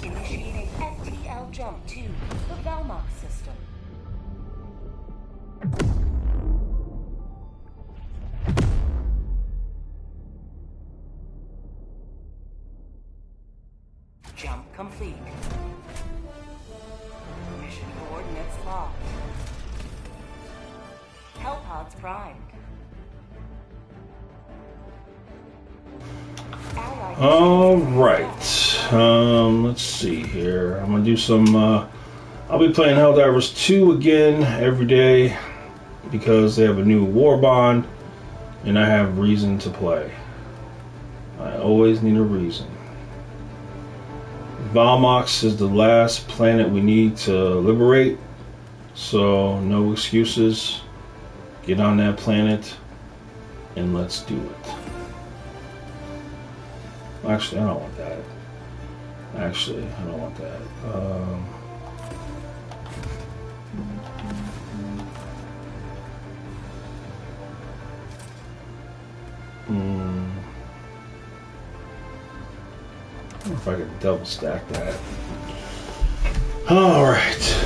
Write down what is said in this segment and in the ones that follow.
Initiating FTL jump to the Valmox system. Jump complete. Mission coordinates locked. Hellpods primed. All right. Let's see here. I'm gonna do some. I'll be playing Helldivers 2 again every day because they have a new war bond, and I have reason to play. I always need a reason. Valmox is the last planet we need to liberate, so no excuses. Get on that planet and let's do it. Actually, I don't want that. Actually, I don't want that. I wonder if I could double stack that. All right.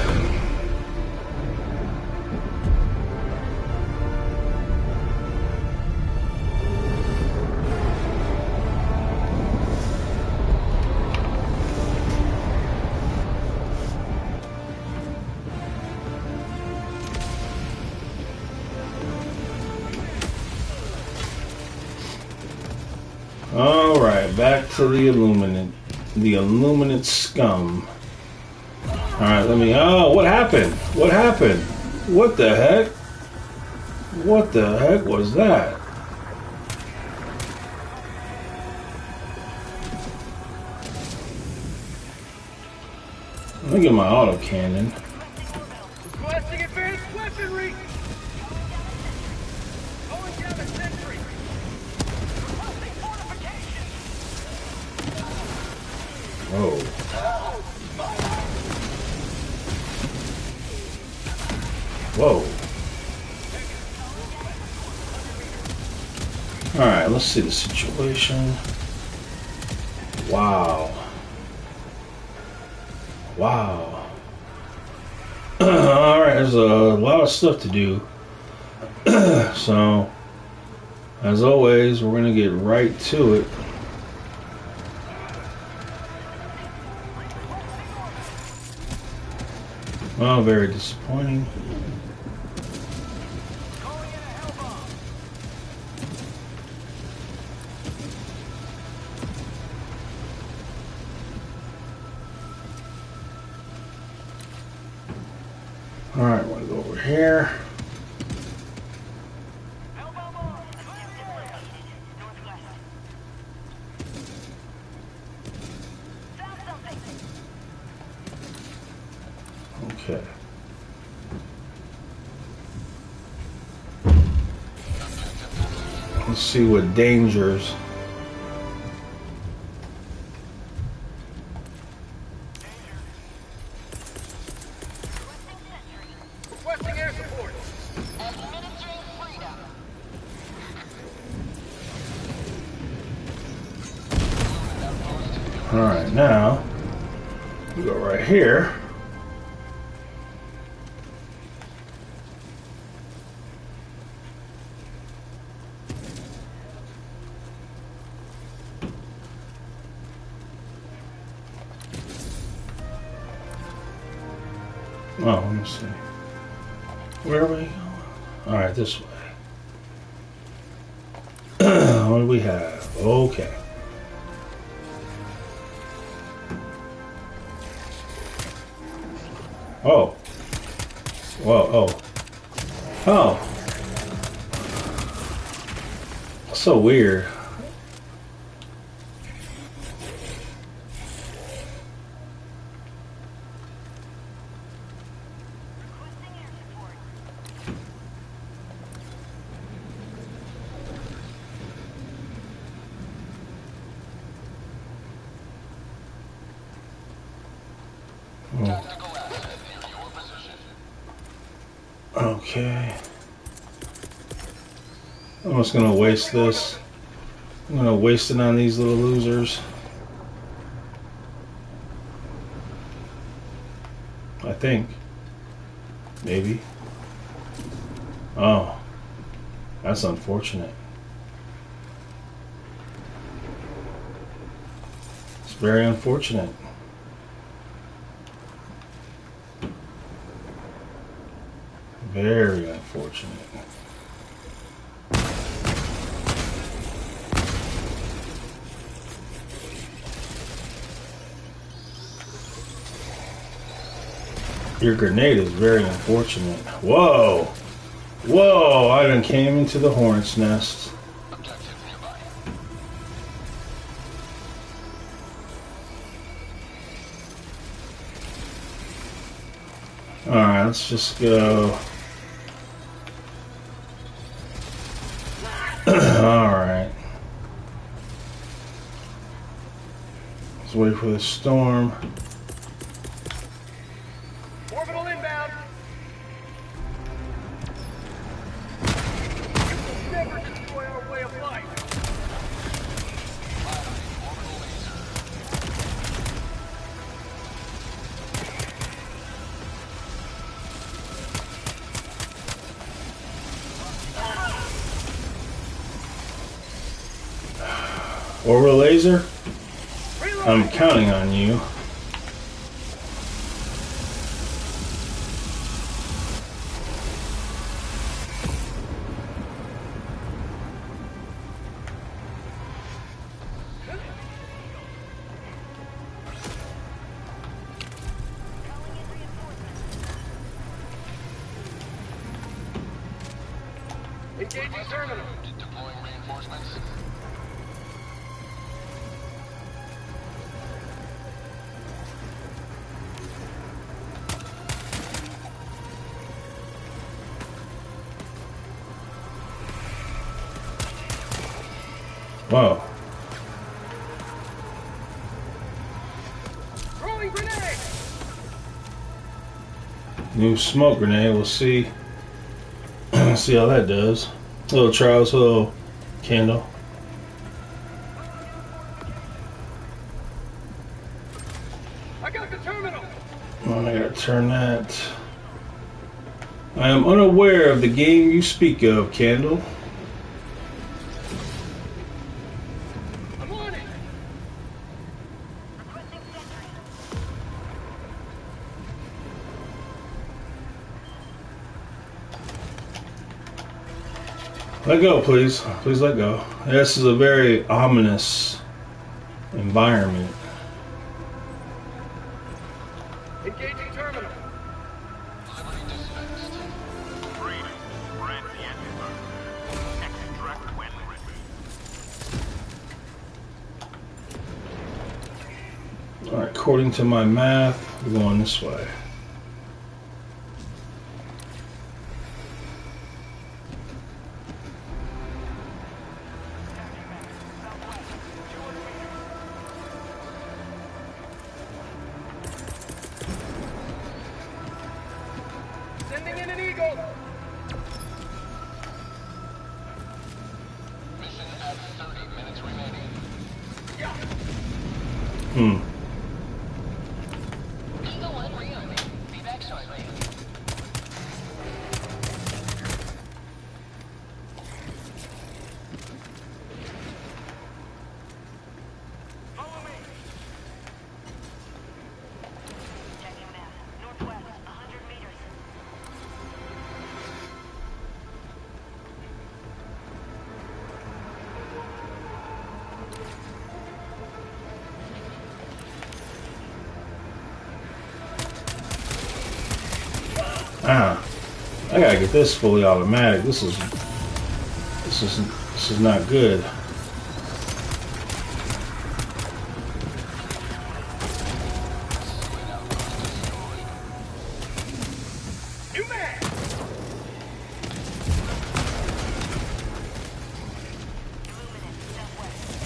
All right, back to the Illuminate scum. All right, let me. Oh, what happened? What happened? What the heck? What the heck was that? Let me get my autocannon. Requesting advanced weaponry. Going down a sentry. Requesting fortification. Whoa. Whoa. Alright, let's see the situation. Wow. Wow. Alright, there's a lot of stuff to do. So, as always, we're going to get right to it. Well, very disappointing. Alright, we're going to go over here. Okay. Let's see what dangers. Requesting air support. Administering freedom. Alright, now we go right here. Oh, let me see. Where are we going? Alright, this way. What do we have? Okay. Oh. Whoa, oh. Oh. So weird. Okay. I'm just gonna waste this. I'm gonna waste it on these little losers. think. Maybe. Oh. That's unfortunate. It's very unfortunate. Very unfortunate. Your grenade is very unfortunate. Whoa! Whoa! I done came into the hornet's nest. Alright, let's just go. Alright. Let's wait for the storm. Orbital inbound. You will never destroy our way of life. Orbital laser? Reload. I'm counting on you. Engaging terminal. Deploying reinforcements. Whoa. Throwing grenade. New smoke grenade. We'll see. See how that does. Little trials, little candle. I got the terminal. Oh, I gotta turn that. I am unaware of the game you speak of, Candle. I'm on it. Let go, please. Please let go. This is a very ominous environment. Engaging terminal. Liberate dispatched. Freedom. Grant the antivirus. Extract when ready. Alright, according to my math, we're going this way. Sending in an eagle. Mission at 30 minutes remaining. Yeah. Eagle 1 reopening. Be back shortly. Follow me. Checking map. Northwest, 100 meters. Ah, I gotta get this fully automatic. This is not good. New man. Illuminate, southwest.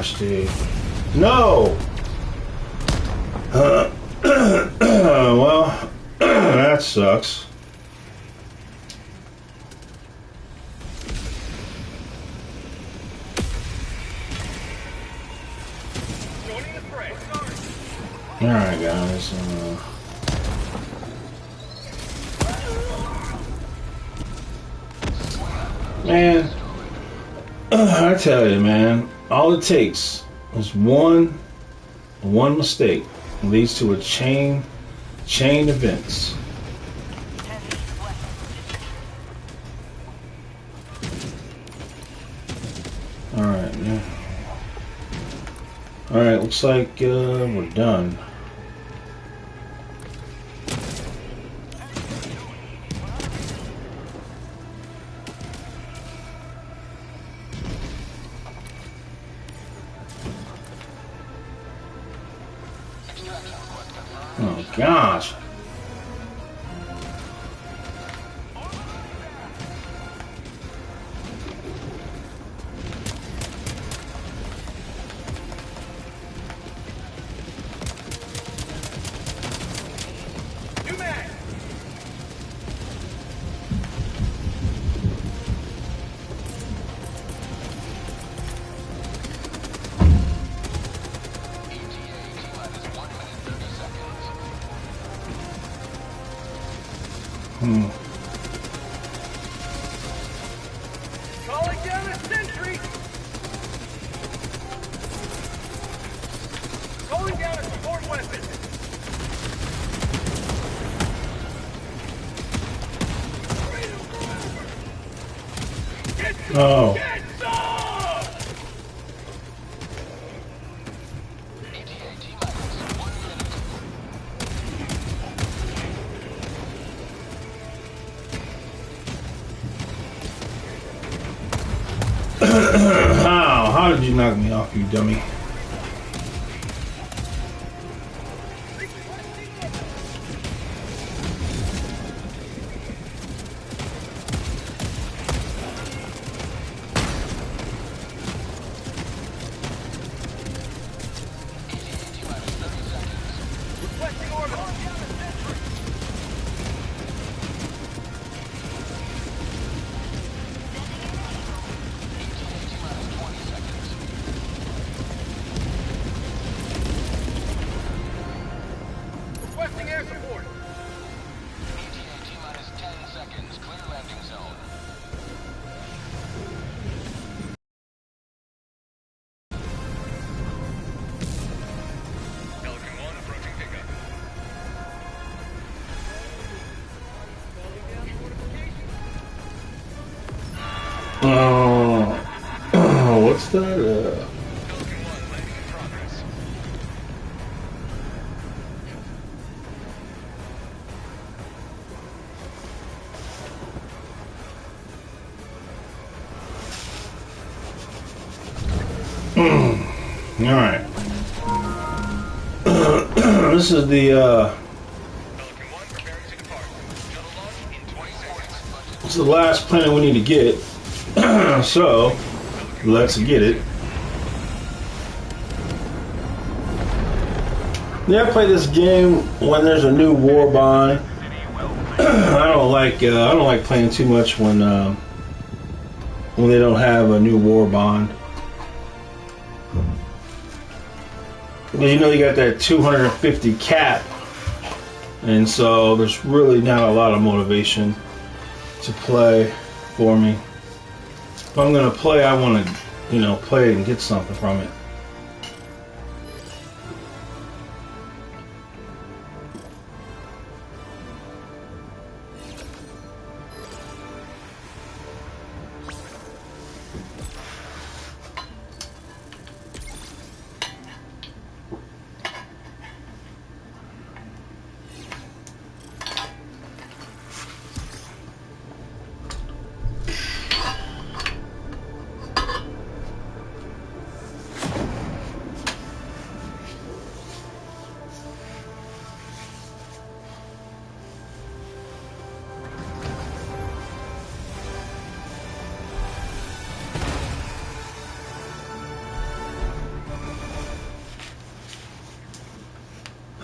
gosh, dude. No! Well, that sucks. Joining the fray. Alright, guys. Man, I tell you, man, all it takes is one mistake leads to a chain events. 10 east west. All right, man. All right, looks like we're done. Oh gosh. New man. Calling down a sentry. Calling down a support weapon. Oh. Get some! How did you knock me off, you dummy? Requesting orbital. Requesting air support. T-minus 10 seconds. Clear landing zone. Pelican 1 approaching pickup. What's that? Pelican 1 landing in progress. All right. This is the Pelican 1 preparing to depart. Shuttle launch in 20 seconds. this is the last planet we need to get. So let's get it. Yeah, I play this game when there's a new war bond. I don't like playing too much when they don't have a new war bond. Because you know you got that 250 cap, and so there's really not a lot of motivation to play for me. If I'm gonna play, I want to, play it and get something from it.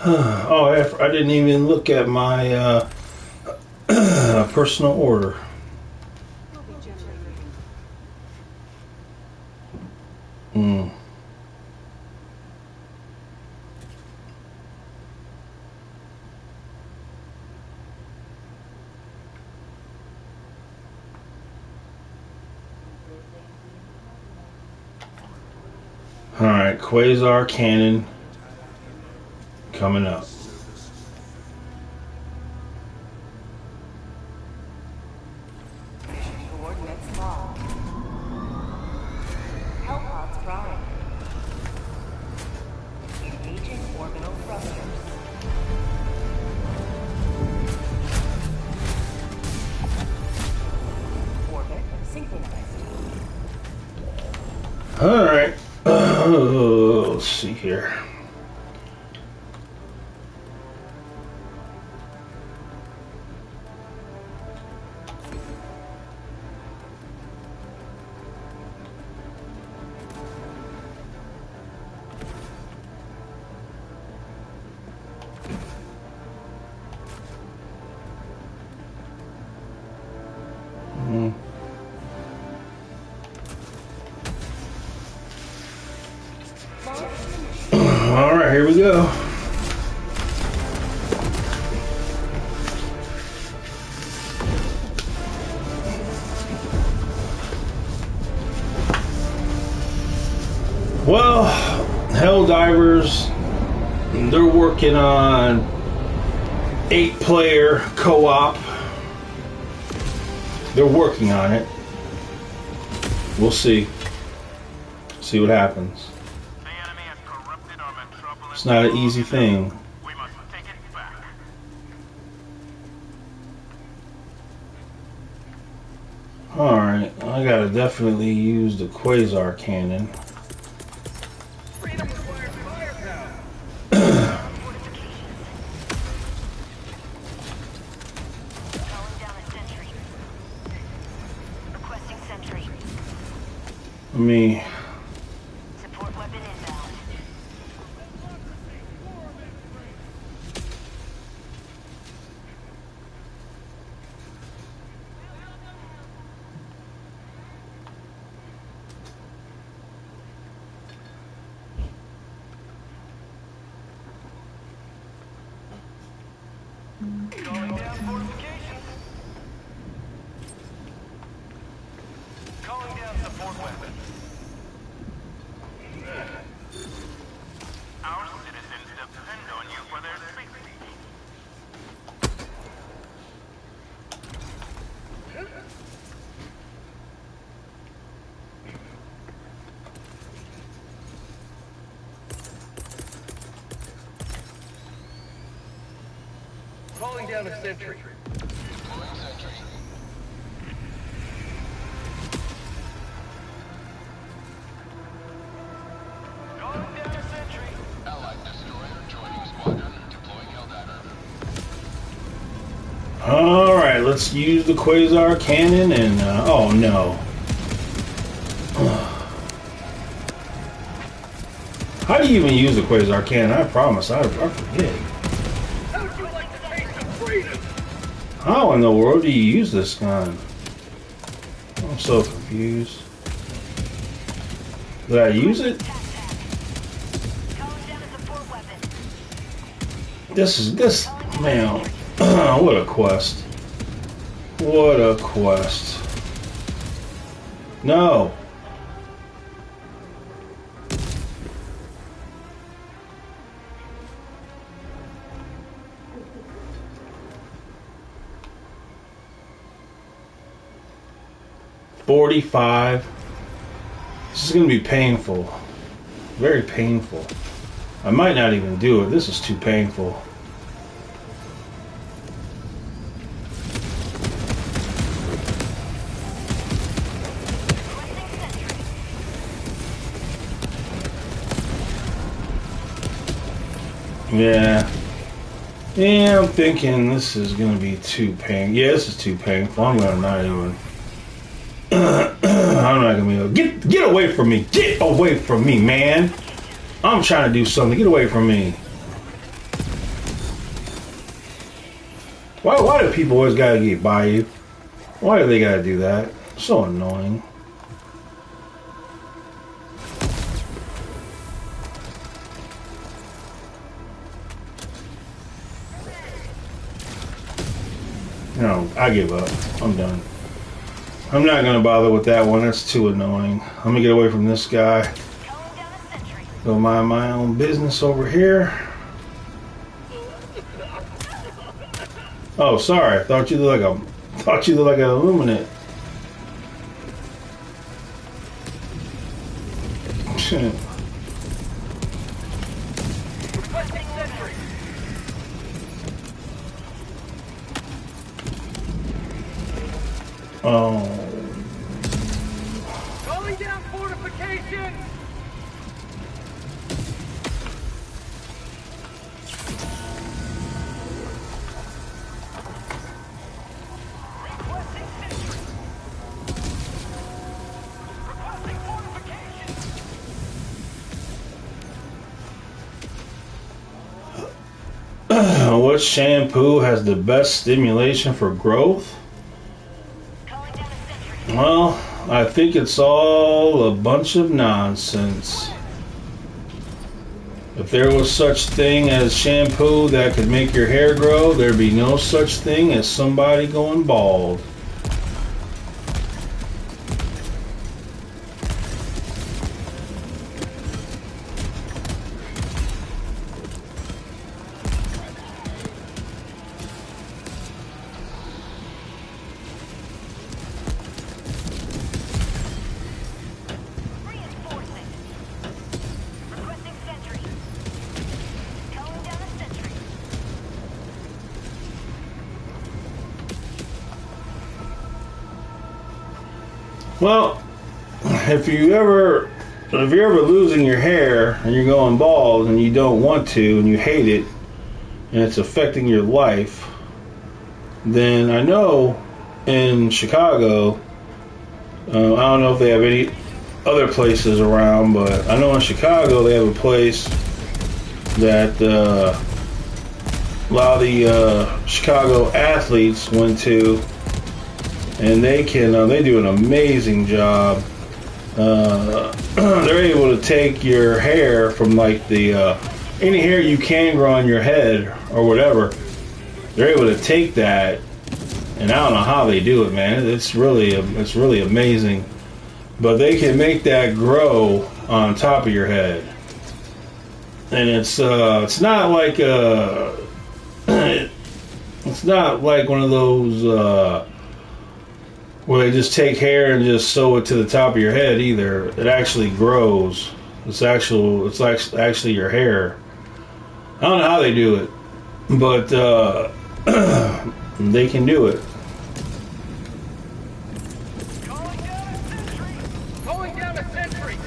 Oh, I didn't even look at my personal order. Hmm. Alright, Quasar Cannon coming up. Coordinates locked. Hellpods prime. Engaging orbital thrusters. Orbit synchronized. Alright. Let's see here. Alright, here we go. Well, Helldivers, they're working on 8-player co-op. They're working on it. We'll see. See what happens. The enemy has corrupted our metropolis. It's not an easy thing. We must take it back. Alright, I gotta definitely use the Quasar Cannon. Freedom requires firepower. Calling down a sentry. Requesting sentry. Let me... Support weapon inbound. Calling down fortifications. Calling down support weapons. Our citizens depend on you for their safety. Calling down a sentry. Deploying sentry. Calling down a sentry. Allied destroyer joining squadron. Deploying Helldiver. Alright, let's use the Quasar Cannon and... oh no. How do you even use the Quasar Cannon? I promise, I forget. How would you like the taste of freedom? How in the world do you use this gun? I'm so confused. Did I use it? Calling down a support weapon. This, man, what a quest. What a quest. No. $45. This is going to be painful. Very painful. I might not even do it. This is too painful. Yeah. Yeah, I'm thinking this is going to be too painful. Yeah, this is too painful. I'm going to not even... I'm not going to be able... Get away from me. Get away from me, man. I'm trying to do something. Get away from me. Why do people always gotta get by you? Why do they gotta do that? So annoying. No, I give up. I'm done. I'm not gonna bother with that one. That's too annoying. I'm gonna get away from this guy. Go mind my own business over here. Oh, sorry. I thought you looked like an Illuminate. Shit. Oh. Calling down fortification! Requesting sentry. Requesting fortification. What shampoo has the best stimulation for growth? Well, I think it's all a bunch of nonsense. If there was such thing as shampoo that could make your hair grow, there'd be no such thing as somebody going bald. Well, if you're ever losing your hair and you're going bald and you don't want to and you hate it and it's affecting your life, then I know in Chicago, I don't know if they have any other places around, but I know in Chicago they have a place that a lot of the Chicago athletes went to. And they do an amazing job. They're able to take your hair from like the any hair you can grow on your head or whatever. They're able to take that, and I don't know how they do it, man. It's really amazing. But they can make that grow on top of your head, and it's not like it's not like one of those. Where they just take hair and just sew it to the top of your head either. It actually grows. It's actually your hair. I don't know how they do it, but they can do it. Calling down a sentry! Calling down a sentry!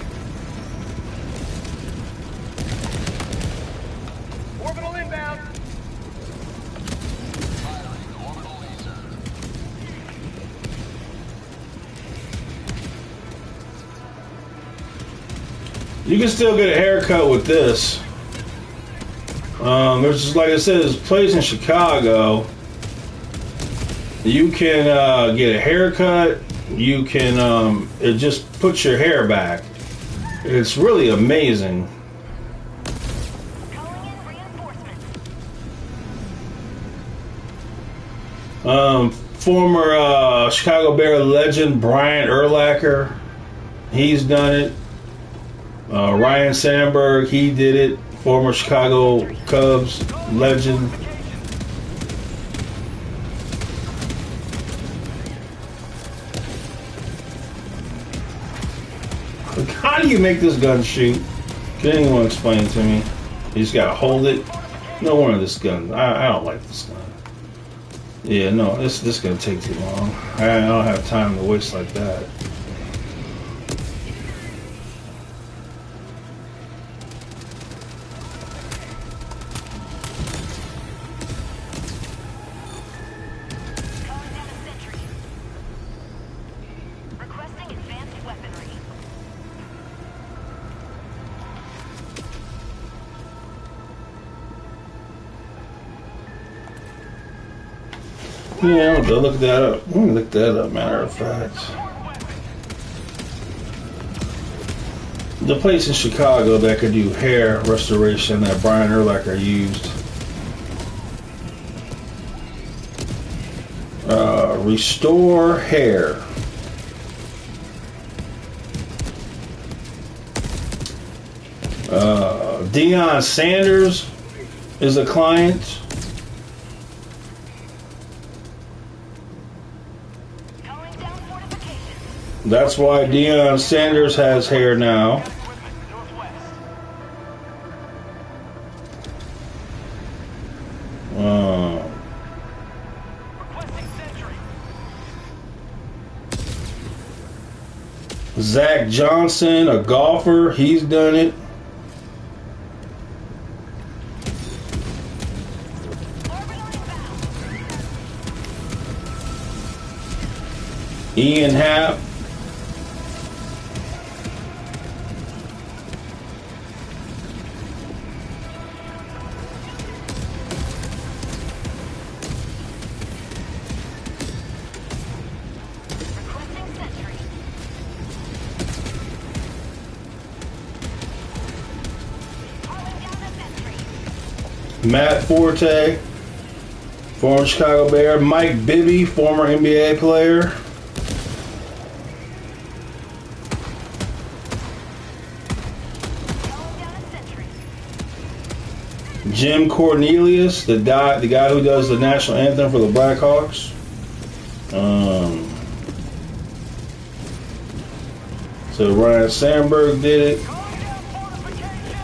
Orbital inbound! Firing orbital laser. You can still get a haircut with this. There's, like I said, there's a place in Chicago. You can get a haircut. You can, it just puts your hair back. It's really amazing. Calling in reinforcements. Former Chicago Bear legend Brian Urlacher, he's done it. Ryan Sandberg, he did it. Former Chicago Cubs legend. How do you make this gun shoot? Can anyone explain it to me? You just gotta hold it. No wonder this gun. I don't like this gun. Yeah, no, this is gonna take too long. I don't have time to waste like that. Calling down a sentry. Requesting advanced weaponry. Yeah, I'll look that up. Let me look that up, matter of fact. The place in Chicago that could do hair restoration that Brian Urlacher used. Restore hair. Deion Sanders is a client. Calling down fortifications. That's why Deion Sanders has hair now. Requesting sentry. Zach Johnson, a golfer, he's done it. Ian Happ. Requesting sentry. Calling down a sentry. Matt Forte, former Chicago Bear. Mike Bibby, former NBA player. Calling down a sentry. Jim Cornelius, the guy who does the national anthem for the Blackhawks. So Ryan Sandberg did it. Calling down fortification.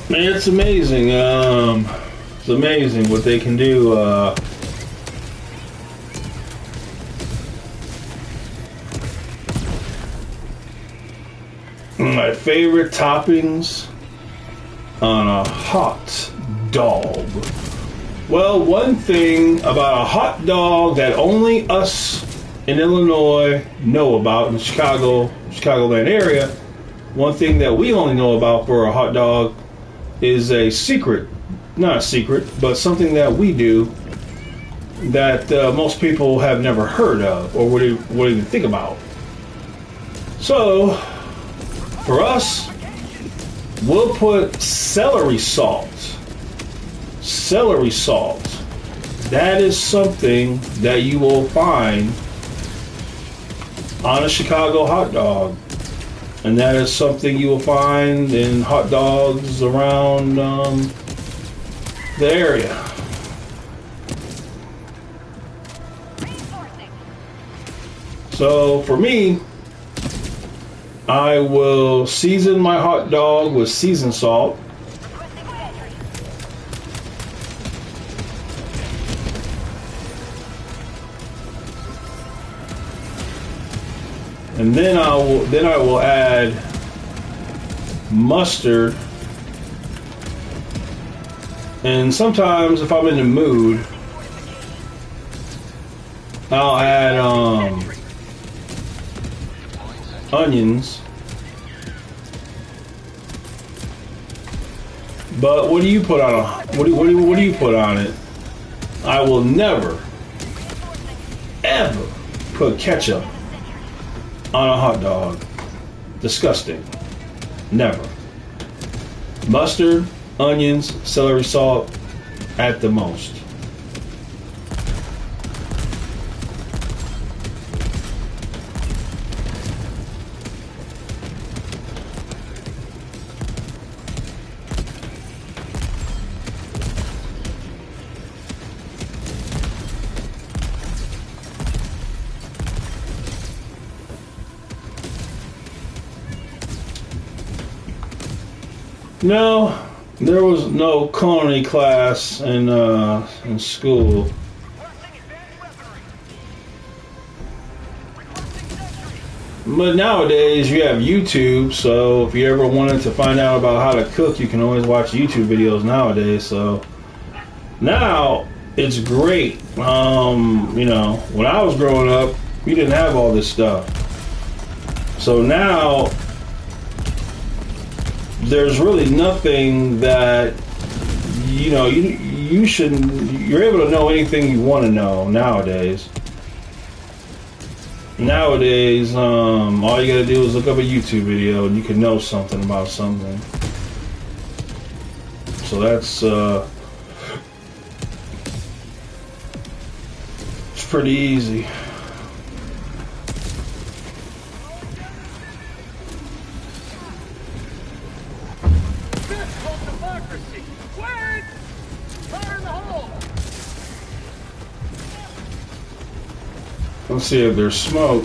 Man, it's amazing. It's amazing what they can do. My favorite toppings on a hot dog. Well, one thing about a hot dog that only us in Illinois know about in the Chicagoland area, one thing that we only know about for a hot dog is a secret, not a secret, but something that we do that most people have never heard of or would even think about. So, for us, we'll put celery salt. Celery salt. That is something that you will find on a Chicago hot dog. And that is something you will find in hot dogs around the area. Reinforcing. So for me, I will season my hot dog with seasoned salt. Requesting sentry. And then I will add mustard. And sometimes if I'm in the mood, I'll add onions. But what do you put on what do you put on it? I will never ever put ketchup on a hot dog. Disgusting. Never. Mustard, onions, celery salt at the most. No, there was no culinary class in school. But nowadays you have YouTube, so if you ever wanted to find out about how to cook, you can always watch YouTube videos nowadays. So now it's great. You know, when I was growing up, we didn't have all this stuff. So now there's really nothing that you shouldn't. You're able to know anything you want to know nowadays. Nowadays, all you gotta do is look up a YouTube video and you can know something about something. So that's it's pretty easy. This called democracy. Wait! Fire in the hole! Let's see if there's smoke.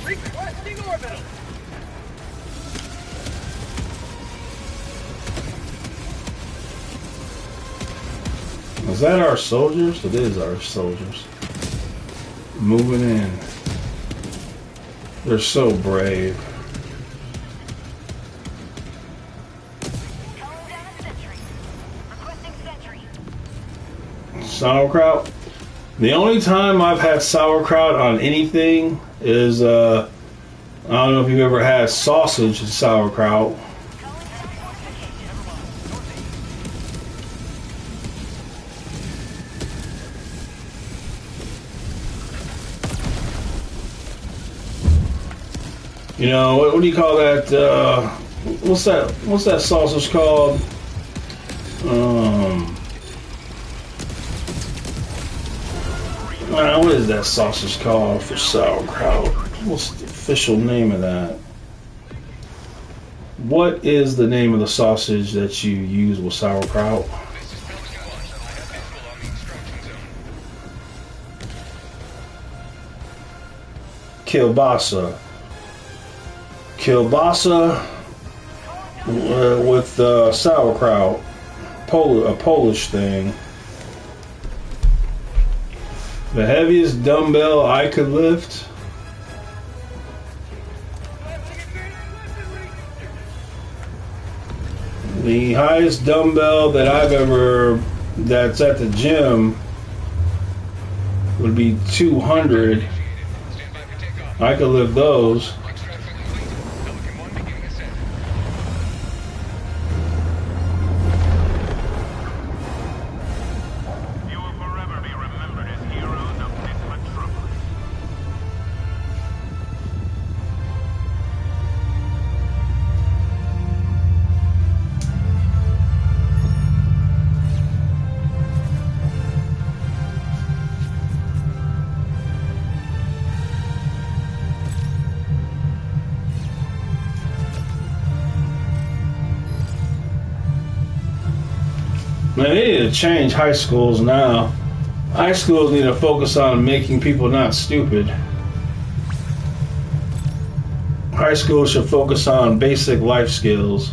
Requesting orbital. Is that our soldiers? It is our soldiers. Moving in. They're so brave. Calling down a sentry. Requesting sentry. Sauerkraut. The only time I've had sauerkraut on anything is I don't know if you've ever had sausage and sauerkraut. Calling down fortification. You know, what do you call that? What's that sausage called? What is that sausage called for sauerkraut? What's the official name of that? What is the name of the sausage that you use with sauerkraut? This is Pelican 1. I have visual on the instruction zone. Kielbasa. Kielbasa with sauerkraut. A Polish thing. The heaviest dumbbell I could lift. The highest dumbbell that I've ever, that's at the gym, would be 200. Stand by for takeoff. I could lift those. Extraction complete. Pelican 1 beginning ascent. You will forever be remembered as heroes of this metropolis. Man, they need to change high schools now. High schools need to focus on making people not stupid. High schools should focus on basic life skills.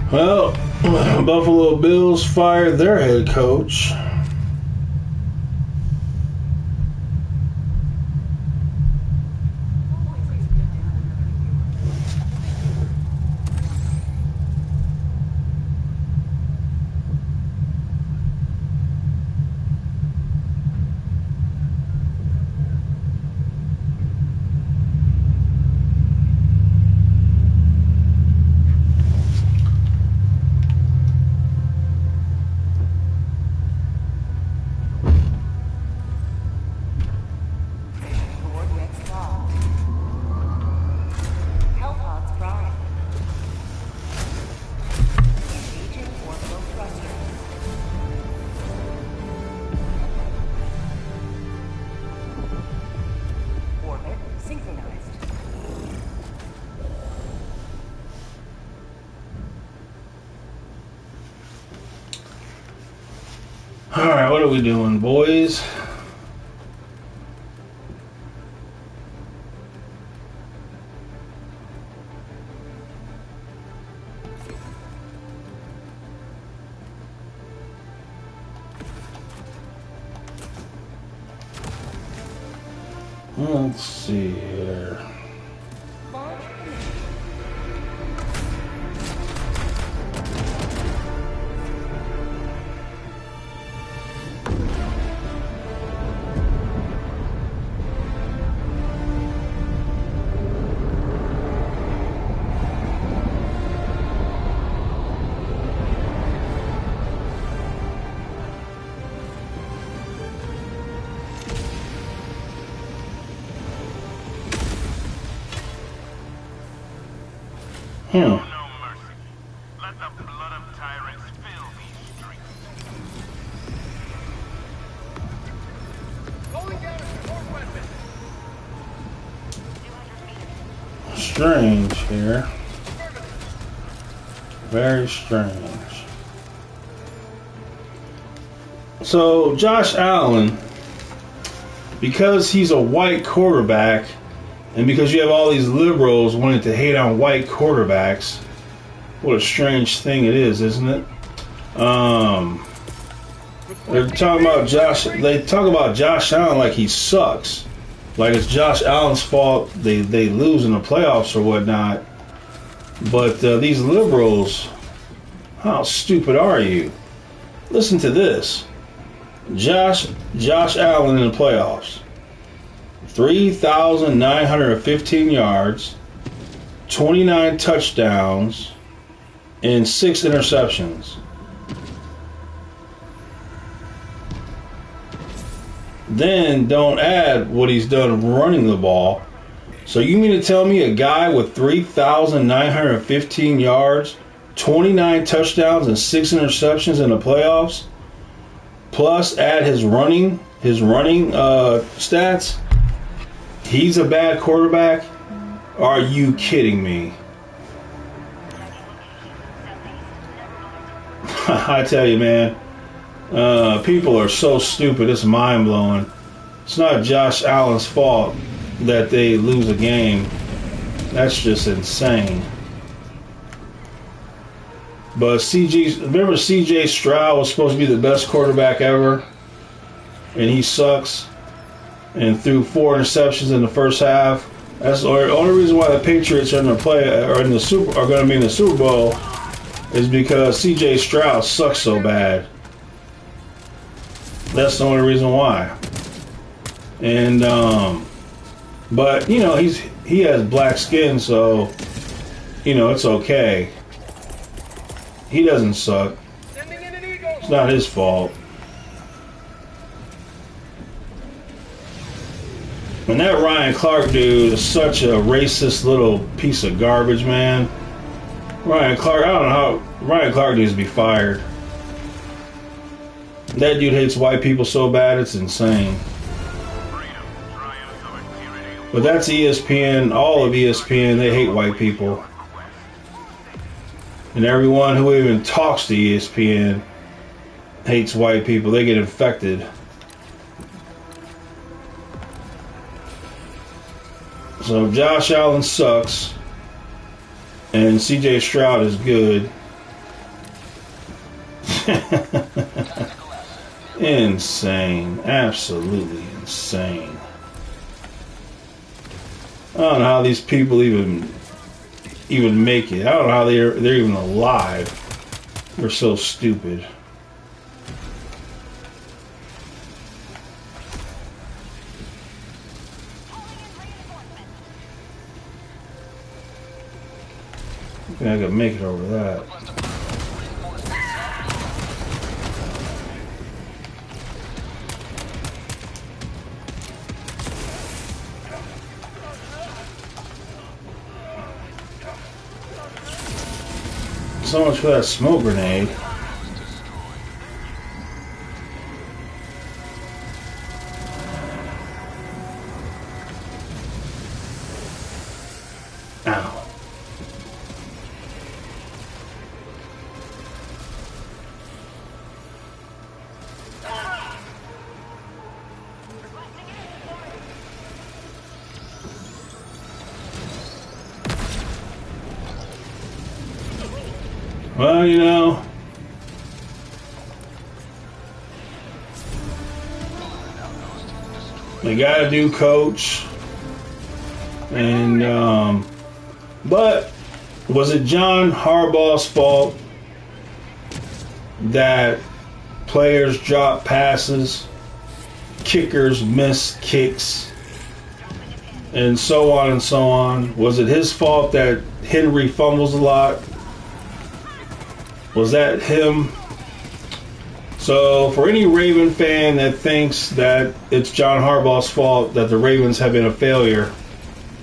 Well, Buffalo Bills fired their head coach. Coordinates locked. Hellpods prime. Engaging orbital thrusters. Orbit synchronized. Alright, what are we doing, boys? Let's see here. Launch permission. Hmm. No mercy. Let the blood of tyrants fill these streets. Calling down a support weapon. Strange here. Very strange. So Josh Allen, because he's a white quarterback, and because you have all these liberals wanting to hate on white quarterbacks, what a strange thing it is, isn't it? They're talking about Josh. They talk about Josh Allen like he sucks, like it's Josh Allen's fault they lose in the playoffs or whatnot. But these liberals, how stupid are you? Listen to this. Josh Allen in the playoffs. 3,915 yards, 29 touchdowns, and 6 interceptions. Then don't add what he's done running the ball. So you mean to tell me a guy with 3,915 yards, 29 touchdowns, and 6 interceptions in the playoffs, plus add his running stats, he's a bad quarterback? Are you kidding me? I tell you, man, people are so stupid, it's mind-blowing. It's not Josh Allen's fault that they lose a game. That's just insane. But remember CJ Stroud was supposed to be the best quarterback ever, and he sucks and threw 4 interceptions in the first half. That's the only reason why the Patriots are going to be in the Super Bowl is because CJ Stroud sucks so bad. That's the only reason why. And but you know he has black skin, so you know it's okay. He doesn't suck. It's not his fault. And that Ryan Clark dude is such a racist little piece of garbage, man. Ryan Clark, I don't know how Ryan Clark needs to be fired. That dude hates white people so bad, it's insane. But that's ESPN, all of ESPN, they hate white people. And everyone who even talks to ESPN hates white people. They get infected. So Josh Allen sucks, and CJ Stroud is good. Insane. Absolutely insane. I don't know how these people even make it. I don't know how they're even alive. They're so stupid. I think I could make it over that. So much for that smoke grenade. Ow. Well, you know, They got a new coach. And, but was it John Harbaugh's fault that players drop passes, kickers miss kicks, and so on and so on? Was it his fault that Henry fumbles a lot? Was that him? So for any Raven fan that thinks that it's John Harbaugh's fault that the Ravens have been a failure,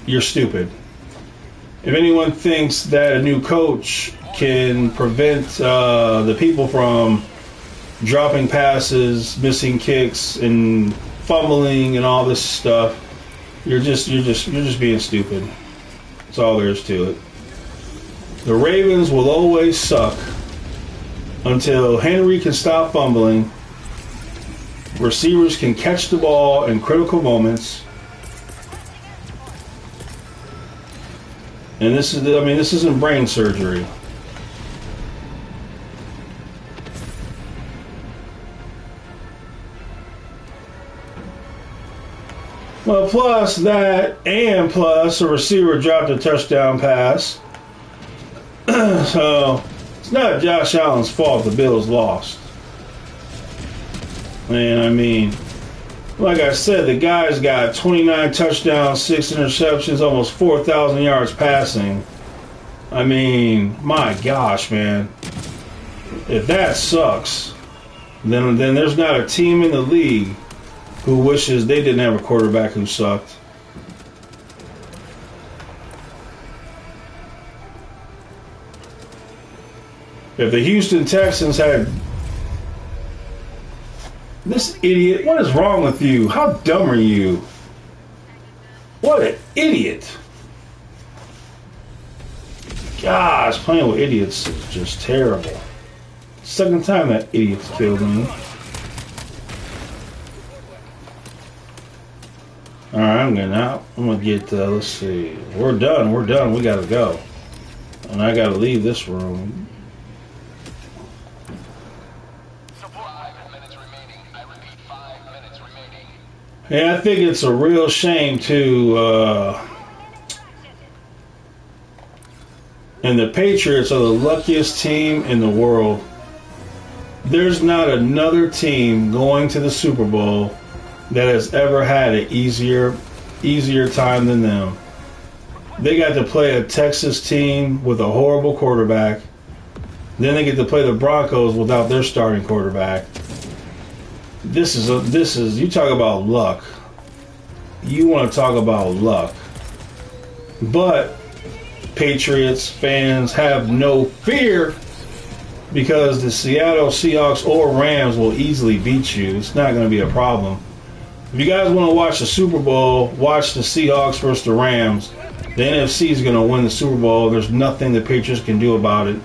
you're stupid. If anyone thinks that a new coach can prevent the people from dropping passes, missing kicks, and fumbling and all this stuff, you're just being stupid. That's all there is to it. The Ravens will always suck until Henry can stop fumbling, receivers can catch the ball in critical moments. And this isn't brain surgery. Well, plus that, and plus a receiver dropped a touchdown pass. So it's not Josh Allen's fault the Bills lost. And I mean, like I said, the guy's got 29 touchdowns, 6 interceptions, almost 4,000 yards passing. I mean, my gosh, man. If that sucks, then there's not a team in the league who wishes they didn't have a quarterback who sucked. If the Houston Texans had... This idiot, what is wrong with you? How dumb are you? What an idiot. Gosh, playing with idiots is just terrible. Second time that idiot's killed me. Alright, I'm gonna get, let's see. We're done, we gotta go. And I gotta leave this room. 5 minutes remaining. I repeat, 5 minutes remaining. And I think it's a real shame too, and the Patriots are the luckiest team in the world. There's not another team going to the Super Bowl that has ever had an easier time than them. They got to play a Texas team with a horrible quarterback. Then they get to play the Broncos without their starting quarterback. This is you talk about luck. You want to talk about luck. But Patriots fans have no fear because the Seattle Seahawks or Rams will easily beat you. It's not going to be a problem. If you guys want to watch the Super Bowl, watch the Seahawks versus the Rams. The NFC is going to win the Super Bowl. There's nothing the Patriots can do about it.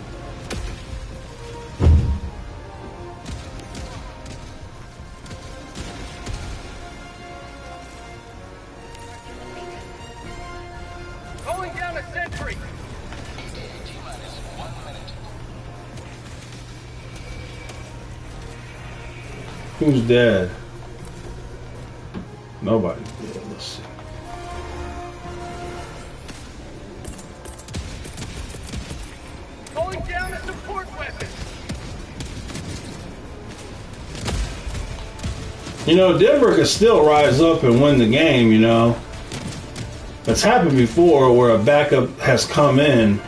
Going down a sentry. T-minus 1 minute. Who's dead? Nobody's dead. Let's see. Going down a support weapon. You know, Denver can still rise up and win the game, you know. That's happened before where a backup has come in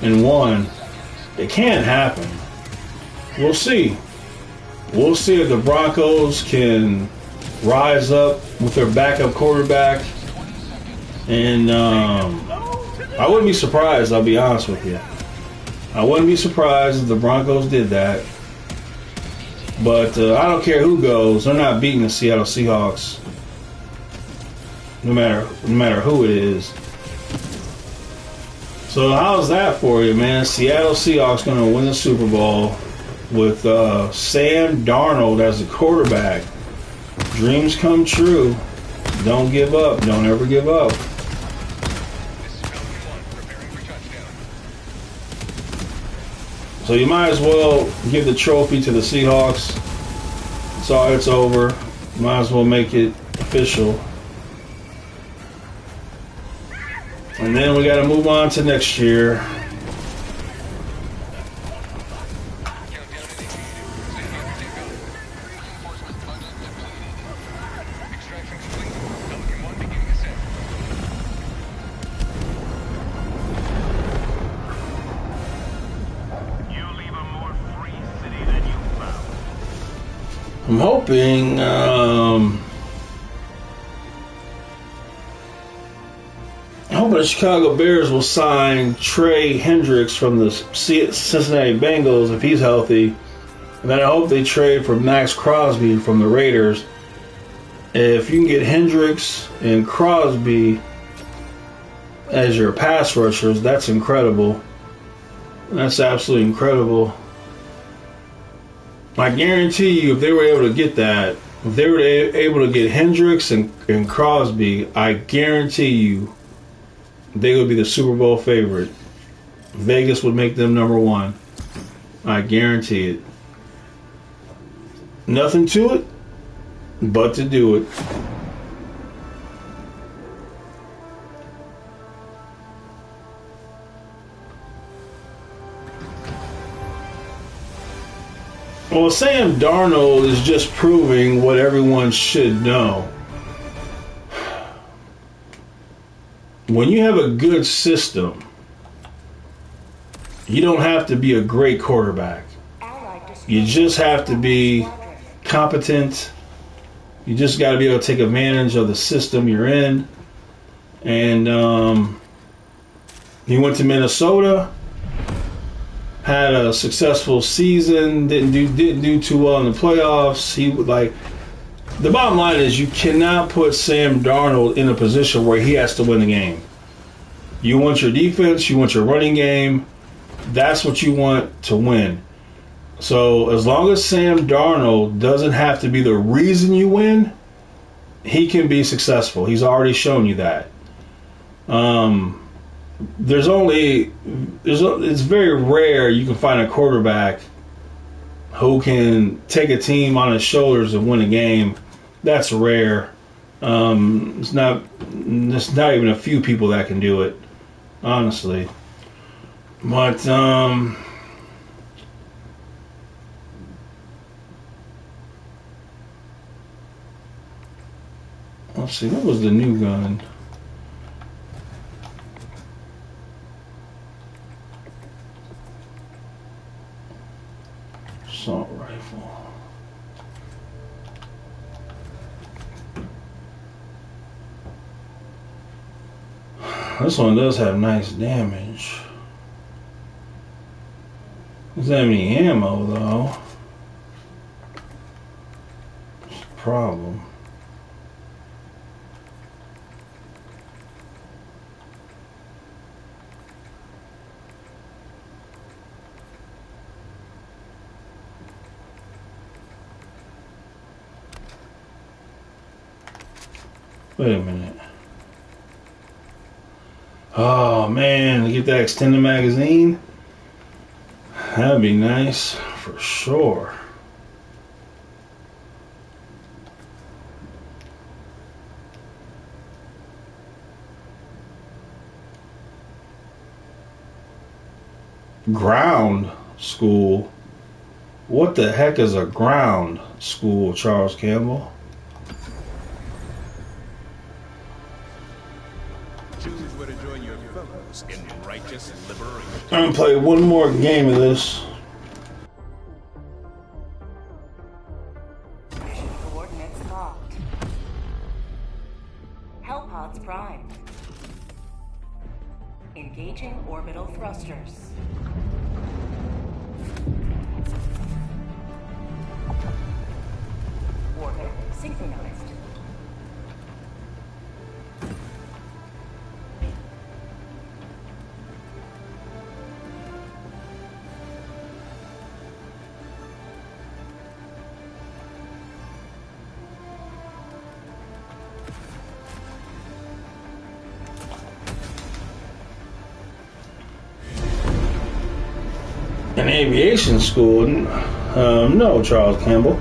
and won. It can happen. We'll see. We'll see if the Broncos can rise up with their backup quarterback. And I wouldn't be surprised, I'll be honest with you. I wouldn't be surprised if the Broncos did that. But I don't care who goes. They're not beating the Seattle Seahawks. No matter who it is. So how's that for you, man? Seattle Seahawks going to win the Super Bowl with Sam Darnold as the quarterback. Dreams come true. Don't give up. Don't ever give up. This is Falcon 1, preparing for touchdown. So you might as well give the trophy to the Seahawks. It's over. Might as well make it official. And then we got to move on to next year. I'm hoping, the Chicago Bears will sign Trey Hendricks from the Cincinnati Bengals if he's healthy. And then I hope they trade for Max Crosby from the Raiders. If you can get Hendricks and Crosby as your pass rushers, that's incredible. That's absolutely incredible. I guarantee you, if they were able to get that, if they were able to get Hendricks and Crosby, I guarantee you they would be the Super Bowl favorite. Vegas would make them number one. I guarantee it. Nothing to it but to do it. Well, Sam Darnold is just proving what everyone should know. When you have a good system, you don't have to be a great quarterback. You just have to be competent. You just got to be able to take advantage of the system you're in. And he went to Minnesota, had a successful season, didn't do too well in the playoffs. He would like. The bottom line is you cannot put Sam Darnold in a position where he has to win the game. You want your defense, you want your running game. That's what you want to win. So as long as Sam Darnold doesn't have to be the reason you win, he can be successful. He's already shown you that. It's very rare you can find a quarterback who can take a team on his shoulders and win a game. That's rare. It's not even a few people that can do it, honestly. But let's see, what was the new gun? Assault rifle. This one does have nice damage. Doesn't have any ammo though. It's a problem. Wait a minute. Oh man, to get that extended magazine, that'd be nice for sure. Ground school. What the heck is a ground school, Charles Campbell? I'm gonna play one more game of this. Mission coordinates locked. Hellpods primed. Engaging orbital thrusters. Orbit synchronized. An aviation school? No, Charles Campbell.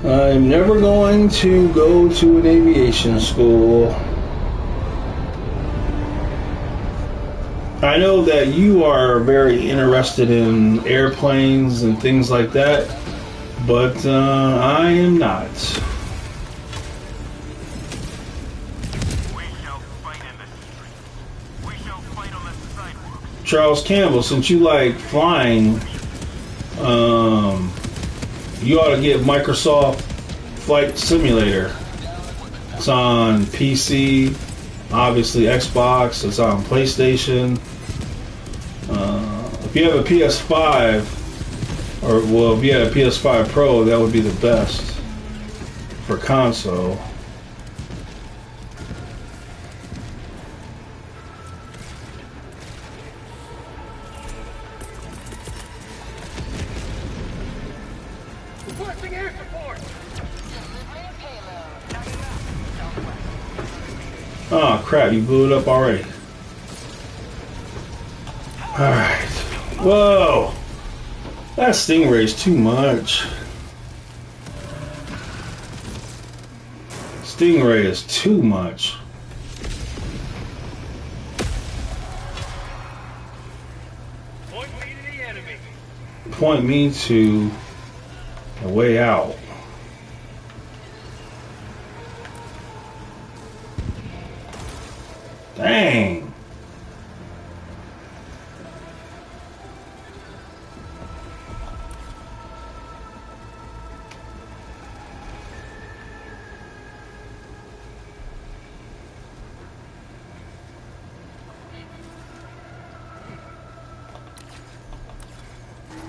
I'm never going to go to an aviation school. I know that you are very interested in airplanes and things like that, but I am not. We shall fight in the streets. We shall fight on the sidewalks. Charles Campbell, since you like flying, you ought to get Microsoft Flight Simulator. It's on PC, obviously Xbox, it's on PlayStation. If you have a PS5, or well, if you had a PS5 Pro, that would be the best for console. Requesting air support. Oh crap, you blew it up already. Alright. Whoa! That Stingray's too much. Stingray is too much. Point me to the enemy. Point me to a way out. Dang.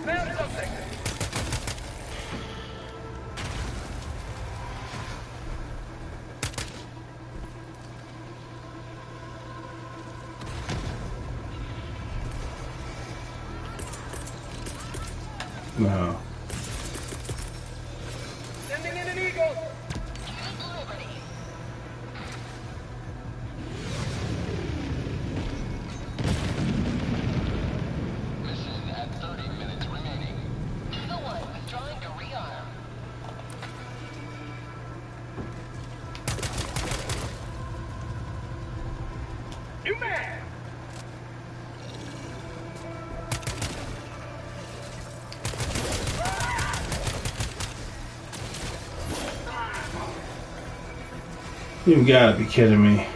Found something. No. Sending in an eagle. Mission at 30 minutes remaining. No one trying to rearm. New man. You gotta be kidding me.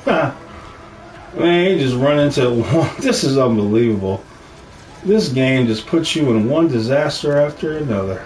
Ha. Man, you just run into one. This is unbelievable. This game just puts you in one disaster after another.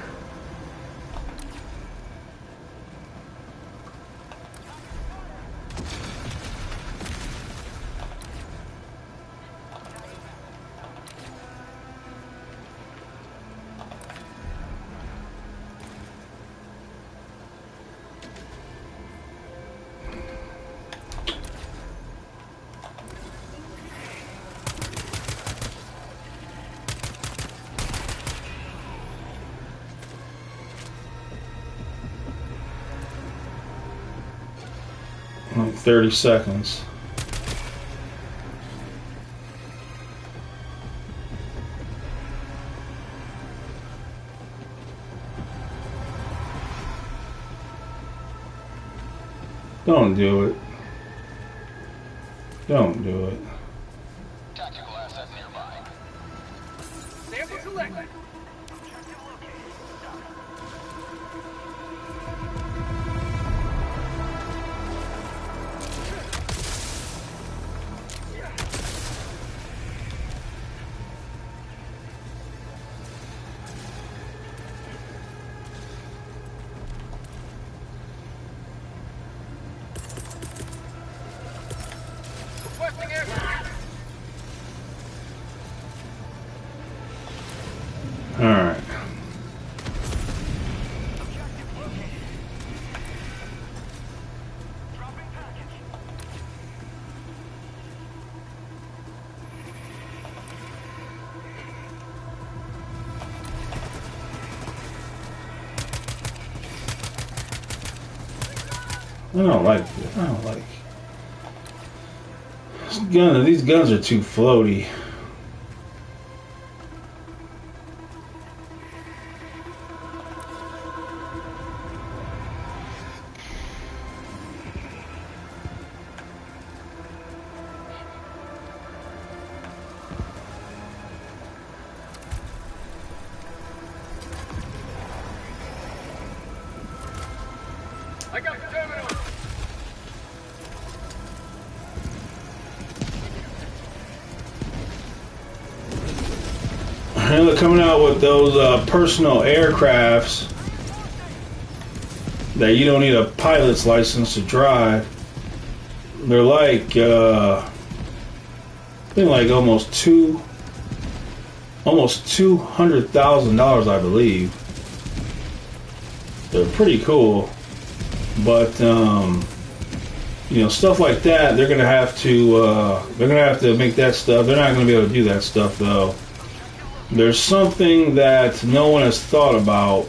Like 30 seconds. Don't do it. Don't do it. Tactical asset nearby. Sample selected. Requesting air support. Alright. I don't like this. I don't like this gun. These guns are too floaty. I got terminal. And they're coming out with those personal aircrafts that you don't need a pilot's license to drive. They're like, I think like almost $200,000, I believe. They're pretty cool, but you know, stuff like that. They're gonna have to make that stuff. They're not gonna be able to do that stuff though. There's something that no one has thought about.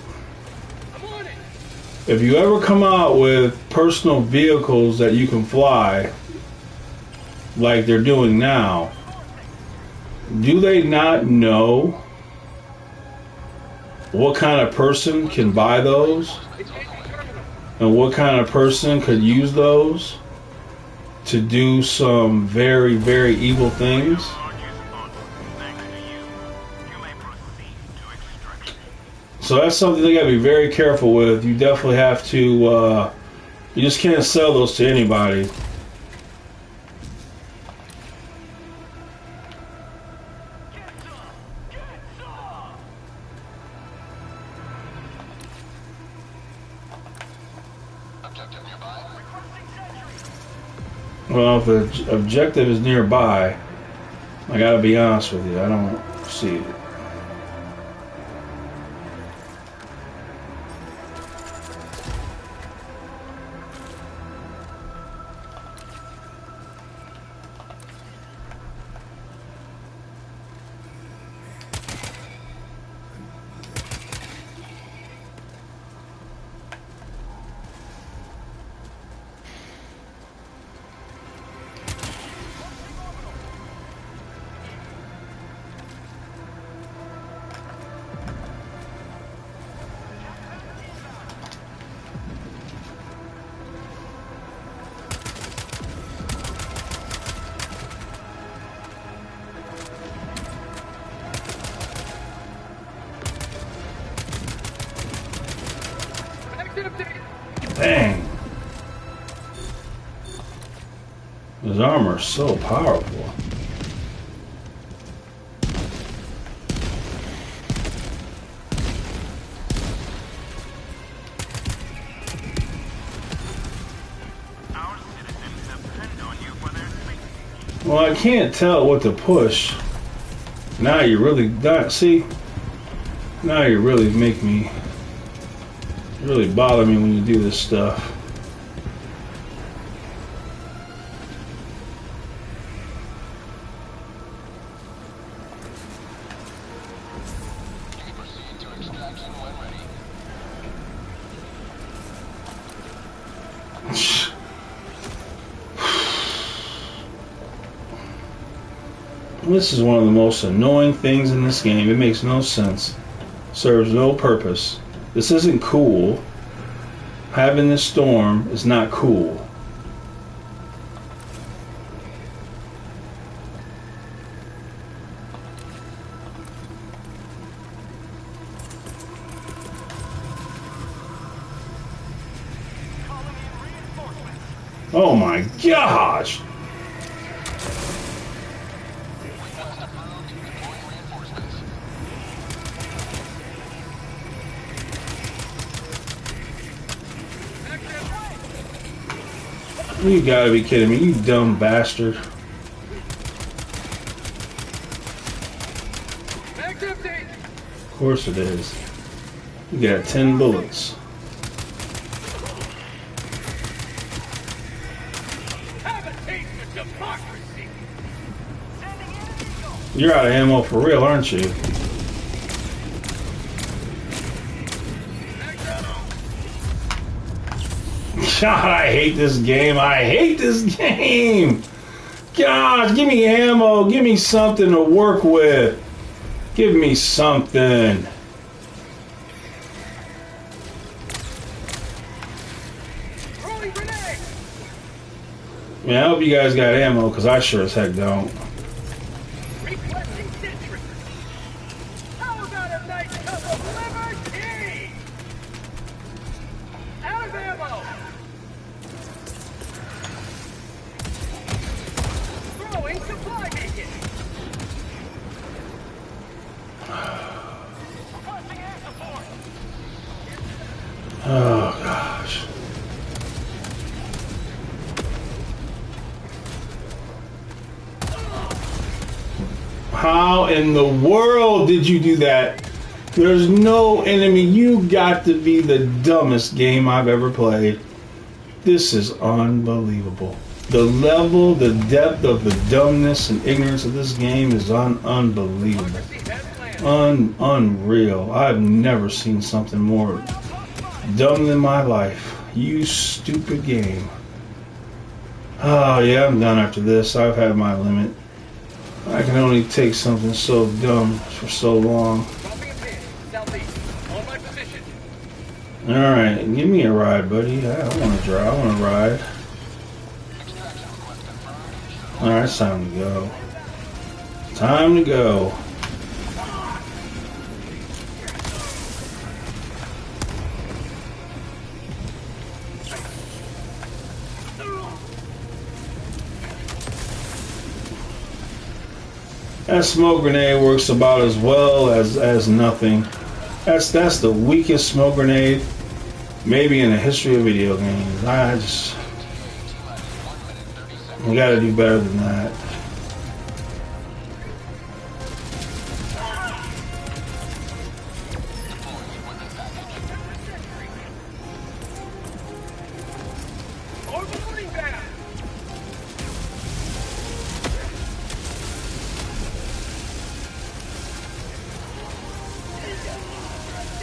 If you ever come out with personal vehicles that you can fly, like they're doing now, do they not know what kind of person can buy those? And what kind of person could use those to do some very, very evil things? So that's something they gotta be very careful with. You definitely have to, you just can't sell those to anybody. Objective nearby. Well, if the objective is nearby, I gotta be honest with you, I don't see it. Dang. His armor is so powerful. Our citizens depend on you for their safety. Well, I can't tell what to push. Now you really got, see? Now you really make me, really bother me when you do this stuff. You can proceed to extraction when ready. This is one of the most annoying things in this game. It makes no sense. Serves no purpose. This isn't cool. Having this storm is not cool. Oh my gosh! Request approved. Deploying reinforcements. You gotta be kidding me, you dumb bastard. Of course it is. You got 10 bullets. Have a taste of democracy. You're out of ammo for real, aren't you? God, I hate this game. I hate this game. Gosh, give me ammo. Give me something to work with. Give me something. Man, I hope you guys got ammo, because I sure as heck don't. Requesting sentry. How about a nice cup of liberty? Out of ammo. How in the world did you do that? There's no enemy. You got to be the dumbest game I've ever played. This is unbelievable. The level, the depth of the dumbness and ignorance of this game is unbelievable. Unreal. I've never seen something more dumb than my life. You stupid game. Oh yeah, I'm done after this. I've had my limit. I can only take something so dumb for so long. Alright, give me a ride, buddy. I want to drive. I want to ride. Alright, it's time to go. Time to go. That smoke grenade works about as well as nothing. That's the weakest smoke grenade maybe in the history of video games. We gotta do better than that.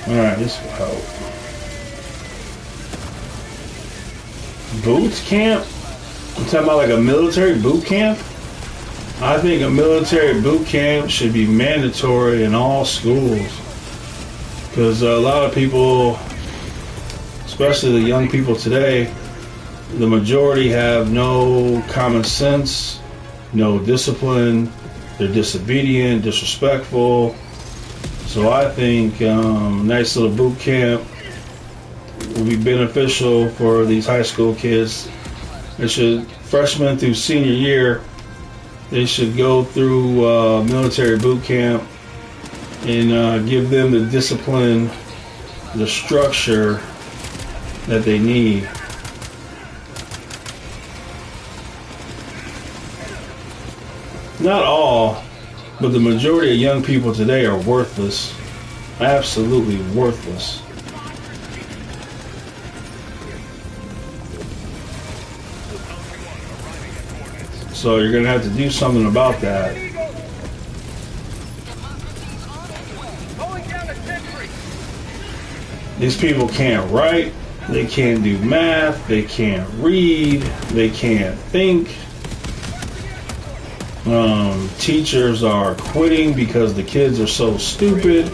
Alright, this will help. Boot camp? I'm talking about like a military boot camp? I think a military boot camp should be mandatory in all schools. Because a lot of people, especially the young people today, the majority have no common sense, no discipline, they're disobedient, disrespectful. So I think nice little boot camp will be beneficial for these high school kids. They should, freshman through senior year, they should go through military boot camp and give them the discipline, the structure that they need. Not all, but the majority of young people today are worthless. Absolutely worthless. So you're going to have to do something about that. These people can't write, they can't do math, they can't read, they can't think. Teachers are quitting because the kids are so stupid.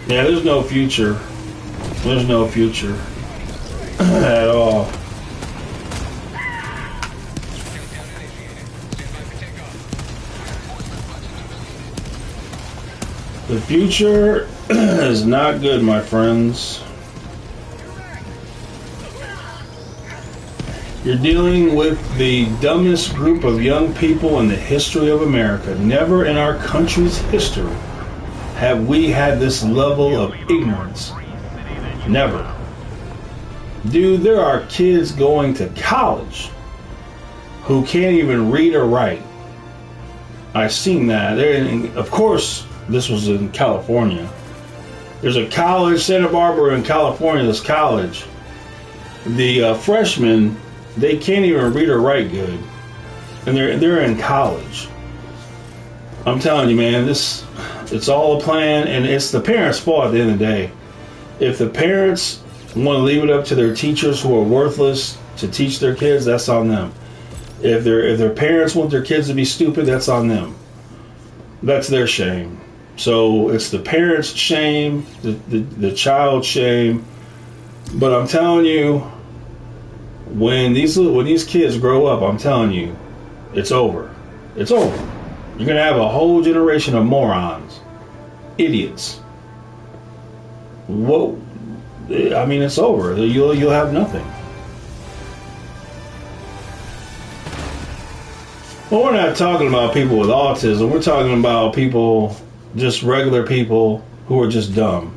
Yeah, there's no future. There's no future at all. The future is not good, my friends. You're dealing with the dumbest group of young people in the history of America. Never in our country's history have we had this level of ignorance. Never. Dude, there are kids going to college who can't even read or write. I've seen that. Of course, this was in California. There's a college, Santa Barbara in California, this college. The freshmen, they can't even read or write good. And they're in college. I'm telling you, man, it's all a plan, and it's the parents' fault at the end of the day. If the parents want to leave it up to their teachers who are worthless to teach their kids, that's on them. If their parents want their kids to be stupid, that's on them. That's their shame. So it's the parents' shame, the child's shame. But I'm telling you, when these kids grow up, I'm telling you, it's over. It's over. You're gonna have a whole generation of morons, idiots. Whoa! I mean, it's over. You'll have nothing. Well, we're not talking about people with autism. We're talking about people, just regular people who are just dumb.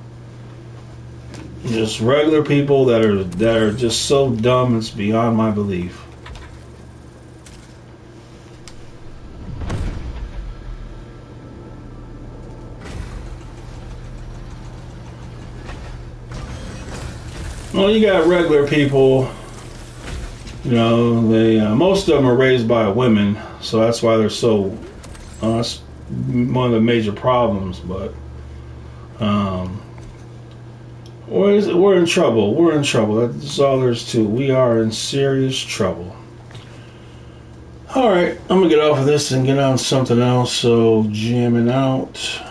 Just regular people that are just so dumb it's beyond my belief. Well, you got regular people. You know, they most of them are raised by women, so that's why they're so. That's one of the major problems. But we're in trouble. We're in trouble. That's all there's to it. We are in serious trouble. All right, I'm gonna get off of this and get on something else. So jamming out.